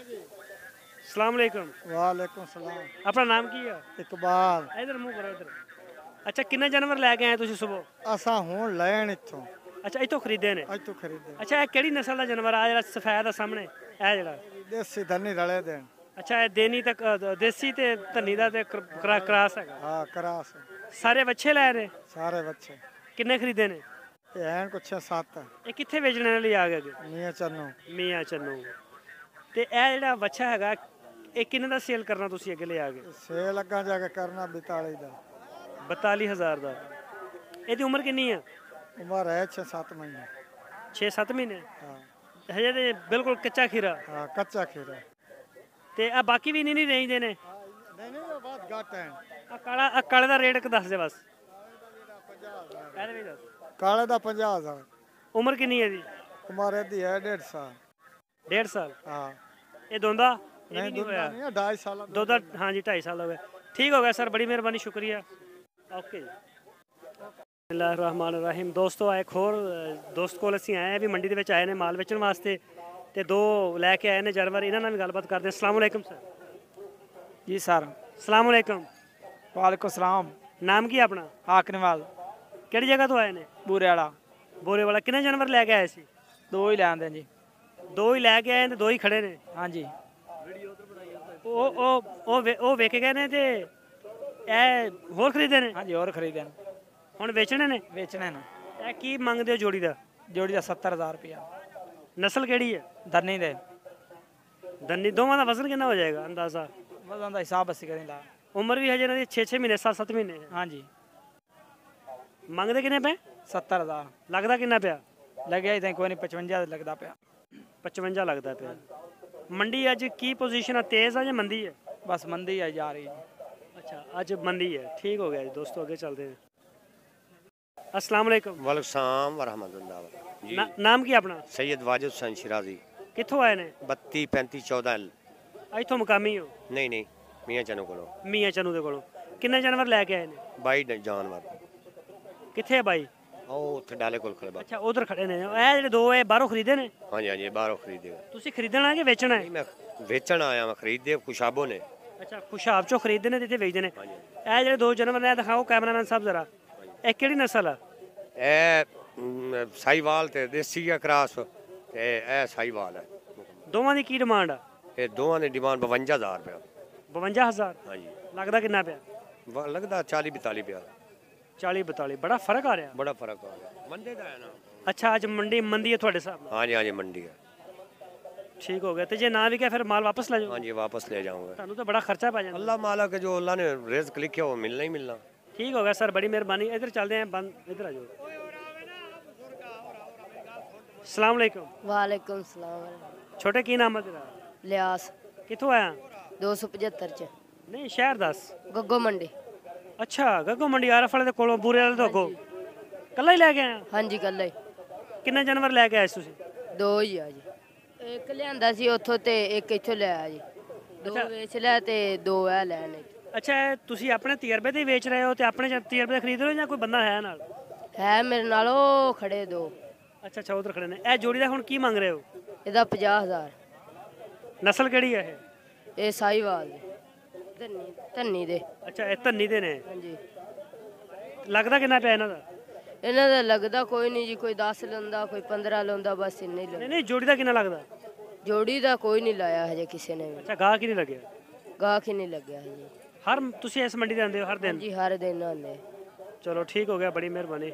अस्सलाम वालेकुम। वालेकुम सलाम। अपना नाम की है? इकबाल। इधर मुंह करो इधर। अच्छा किन्ने जानवर लैके आए तुसी सुबह? असा हूँ लैन इतों। अच्छा इतों खरीदे ने? इतों खरीदे। अच्छा ये केड़ी नस्ल का जानवर आ जेड़ा सफेद है सामने ए जेड़ा? देसी धनी रले देन। अच्छा ये देनी तक देसी ते धनी दा ते क्रास है? हाँ क्रास। सारे बच्चे लै रहे? सारे बच्चे। किन्ने खरीदे ने? ये हैं कुछ 6-7। ये कित्थे बेचने लिए आ गए? मियाँ चन्नू। मियाँ चन्नू। ते ए जेड़ा बच्चा हैगा ਇਹ ਕਿੰਨੇ ਦਾ ਸੇਲ ਕਰਨਾ ਤੁਸੀਂ ਅੱਗੇ ਲੈ ਆ ਗਏ? ਸੇਲ ਅੱਗਾ ਜਾ ਕੇ ਕਰਨਾ 42 ਦਾ। 42000 ਦਾ। ਇਹਦੀ ਉਮਰ ਕਿੰਨੀ ਆ? ਉਮਰ ਹੈ 6-7 ਮਹੀਨੇ। 6-7 ਮਹੀਨੇ? ਹਾਂ। ਹਜੇ ਤੇ ਬਿਲਕੁਲ ਕੱਚਾ ਖੀਰਾ। ਹਾਂ ਕੱਚਾ ਖੀਰਾ। ਤੇ ਆ ਬਾਕੀ ਵੀ ਨਹੀਂ ਰੇਂਜ ਦੇ ਨੇ? ਨਹੀਂ ਨਹੀਂ ਉਹ ਬਾਤ ਘੱਟ ਹੈ। ਆ ਕਾਲੇ ਦਾ ਰੇਟ ਦੱਸ ਦੇ ਬਸ। ਇਹਦੇ ਵੀ ਦੱਸ। ਕਾਲੇ ਦਾ 50000। ਉਮਰ ਕਿੰਨੀ ਹੈ ਇਹਦੀ? ਉਮਰ ਇਹਦੀ ਹੈ 1.5 ਸਾਲ। 1.5 ਸਾਲ? ਹਾਂ। ਇਹ ਦੋਂਦਾ? नहीं दूधा नहीं 2.5 साल। दो हाँ जी 2.5 साल हो गए। ठीक हो गया सर, बड़ी मेहरबानी, शुक्रिया। ओके जी। बिस्मिल्लाहिर्रहमानिर्रहीम। दोस्तों एक होर दोस्त कोल असीं आए भी मंडी दे विच आए ने माल बेचण वास्ते ते दो लैके आए ने जानवर, इन्हां नाल भी गलबात करदे हैं। अस्सलाम वालेकुम सर। जी सर। अस्सलाम वालेकुम। वालेकुम सलाम। नाम की अपना? हाकनवाल। किहड़ी जगह तो आए ने? बूरे वाला। बोरे वाला। कितने जानवर लैके आए सी? दो ही लैंदे जी। दो ही लैके आए ते दो ही खड़े ने? हाँ जी। ਉਹ ਵੇਚ ਗਏ ਨੇ ਤੇ ਇਹ ਹੋਰ ਖਰੀਦੇ ਨੇ? हाँ जी और खरीदे ਹੁਣ ਵੇਚਣੇ ਨੇ? बेचने ना। ਇਹ ਕੀ ਮੰਗਦੇ ਹੋ ਜੋੜੀ ਦਾ? जोड़ी का 70,000 रुपया। ਨਸਲ ਕਿਹੜੀ ਹੈ? धरनी दे। ਦੰਨੀ। ਦੋਵਾਂ ਦਾ ਵਜ਼ਨ ਕਿੰਨਾ ਹੋ ਜਾਏਗਾ ਅੰਦਾਜ਼ਾ? वजन का हिसाब बस करें ला। ਉਮਰ ਵੀ ਹਜੇ ਇਹਨਾਂ ਦੀ 6-6 ਮਹੀਨੇ 7-7 ਮਹੀਨੇ ਹੈ। हाँ जी। ਮੰਗਦੇ ਕਿੰਨੇ ਪਏ? 70,000 ਲੱਗਦਾ ਕਿੰਨਾ ਪਿਆ? लगे ही कोई नहीं 55 लगता पाया। 55 ਲੱਗਦਾ ਪਿਆ। ਮੰਡੀ ਅੱਜ ਕੀ ਪੋਜੀਸ਼ਨ ਹੈ, ਤੇਜ਼ ਹੈ ਜਾਂ ਮੰਦੀ ਹੈ? बस मंदी आई जा रही है। अच्छा आज मंदी है। ठीक हो गया जी। दोस्तों आगे चलते हैं। अस्सलाम वालेकुम। वालेकुम सलाम व रहमतुल्लाह जी। नाम की अपना? सैयद वाजिद हुसैन शिराजी। कित्थों आए ने? 32 35 14 इत्थों मुकामी हो? नहीं नहीं मियाँ चनू को। मियाँ चनू दे कोलों। किन्ने जानवर लैके आए ने? 22 जानवर। कित्थे है बाई? ਉਹ ਉੱਥੇ ਡਾਲੇ ਕੋਲ ਖੜੇ ਅੱਛਾ ਉਧਰ ਖੜੇ ਨੇ। ਇਹ ਜਿਹੜੇ ਦੋ ਇਹ ਬਾਹਰੋਂ ਖਰੀਦੇ ਨੇ? ਹਾਂਜੀ ਹਾਂਜੀ ਬਾਹਰੋਂ ਖਰੀਦੇ। ਤੁਸੀਂ ਖਰੀਦਣਾ ਕਿ ਵੇਚਣਾ ਹੈ? ਮੈਂ ਵੇਚਣ ਆਇਆ, ਮੈਂ ਖਰੀਦੇ ਖੁਸ਼ਾਬੋ ਨੇ। ਅੱਛਾ ਖੁਸ਼ਾਬ ਚੋਂ ਖਰੀਦਦੇ ਨੇ ਤੇ ਇੱਥੇ ਵੇਚਦੇ ਨੇ। ਇਹ ਜਿਹੜੇ ਦੋ ਜਾਨਵਰ ਨੇ ਦਿਖਾਓ ਕੈਮਰਾਮੈਨ ਸਾਹਿਬ ਜ਼ਰਾ, ਇਹ ਕਿਹੜੀ ਨਸਲ ਆ? ਇਹ ਸਾਈਵਾਲ ਤੇ ਦੇਸੀ ਆ ਕ੍ਰਾਸ ਤੇ ਇਹ ਸਾਈਵਾਲ ਹੈ। ਦੋਵਾਂ ਦੀ ਕੀ ਡਿਮਾਂਡ ਆ? ਇਹ ਦੋਵਾਂ ਦੀ ਡਿਮਾਂਡ 52000 ਰੁਪਏ। 52000? ਹਾਂਜੀ। ਲੱਗਦਾ ਕਿੰਨਾ ਪਿਆ? ਲੱਗਦਾ 40 42 ਪਿਆ। 40-42 ਬੜਾ ਫਰਕ ਆ ਰਿਹਾ। ਬੜਾ ਫਰਕ ਆ ਰਿਹਾ। ਮੰਦੇ ਦਾ ਹੈ ਨਾ। ਅੱਛਾ ਅੱਜ ਮੰਡੀ ਹੈ ਤੁਹਾਡੇ ਹਿਸਾਬ ਨਾਲ? ਹਾਂਜੀ ਹਾਂਜੀ ਮੰਡੀ ਹੈ। ठीक हो गया। तो जे ना भी क्या फिर माल वापस ले जाओ? हाँ जी वापस ले जाऊंगा। ਤੁਹਾਨੂੰ ਤਾਂ ਬੜਾ ਖਰਚਾ ਪੈ ਜਾਂਦਾ। अल्लाह माला के जो अल्लाह ने रिज़्क लिखे वो मिलना ही मिलना। ठीक हो गया सर, बड़ी मेहरबानी। इधर चलते हैं, बंद इधर आ जाओ। अस्सलाम वालेकुम। वालेकुम सलाम। छोटे की नाम है तेरा? लियास। कित्थों आया? 275 च। नहीं शहर दस। गग्गो मंडी। अच्छा गग्गो मंडी आरफ वाले दे कोलों बूरे वाले तो अगो कल्ला ही लेके आया? हाँ जी कल्ला ही। किन्ने जानवर लेके आए तुसी? दो ही आ जी। एक लियांदा सी उथों ते एक इथों ले आया जी। दो वेच लिया ते दो है लेने। अच्छा तुसी अपने तजर्बे ते बेच रहे हो ते अपने तजर्बे खरीद रहे हो या कोई बंदा है नाल? है मेरे नाल ओ खड़े दो। अच्छा अच्छा उधर खड़े ने। ए जोड़ी दा हुण की मंग रहे हो? ਇਹਦਾ 50000। नस्ल केड़ी है ਇਹ ਸਾਈਵਾਲ ਦੇ। ਧੰਨੀ ਦੇ। अच्छा ਇਹ ਧੰਨੀ ਦੇ ਨੇ। ਹਾਂਜੀ। ਲੱਗਦਾ ਕਿੰਨਾ ਪਿਆ ਇਹਨਾਂ ਦਾ? ਇਹਨਾਂ ਦਾ ਲੱਗਦਾ ਕੋਈ ਨਹੀਂ ਜੀ, ਕੋਈ 10 ਲੈਂਦਾ, ਕੋਈ 15 ਲੈਂਦਾ, ਬਸ ਇੰਨੇ ਹੀ ਲੈਂਦਾ। ਨਹੀਂ ਨਹੀਂ ਜੋੜੀ ਦਾ ਕਿੰਨਾ ਲੱਗਦਾ? ਜੋੜੀ ਦਾ ਕੋਈ ਨਹੀਂ ਲਾਇਆ ਹਜੇ ਕਿਸੇ ਨੇ ਵੀ। ਅੱਛਾ ਗਾਹਕ ਹੀ ਨਹੀਂ ਲੱਗਿਆ? ਗਾਹਕ ਹੀ ਨਹੀਂ ਲੱਗਿਆ ਜੀ। ਹਰ ਤੁਸੀਂ ਇਸ ਮੰਡੀ ਦੇ ਆਉਂਦੇ ਹੋ ਹਰ ਦਿਨ? ਜੀ ਹਰ ਦਿਨ ਆਉਂਦੇ। ਚਲੋ ਠੀਕ ਹੋ ਗਿਆ, ਬੜੀ ਮਿਹਰਬਾਨੀ।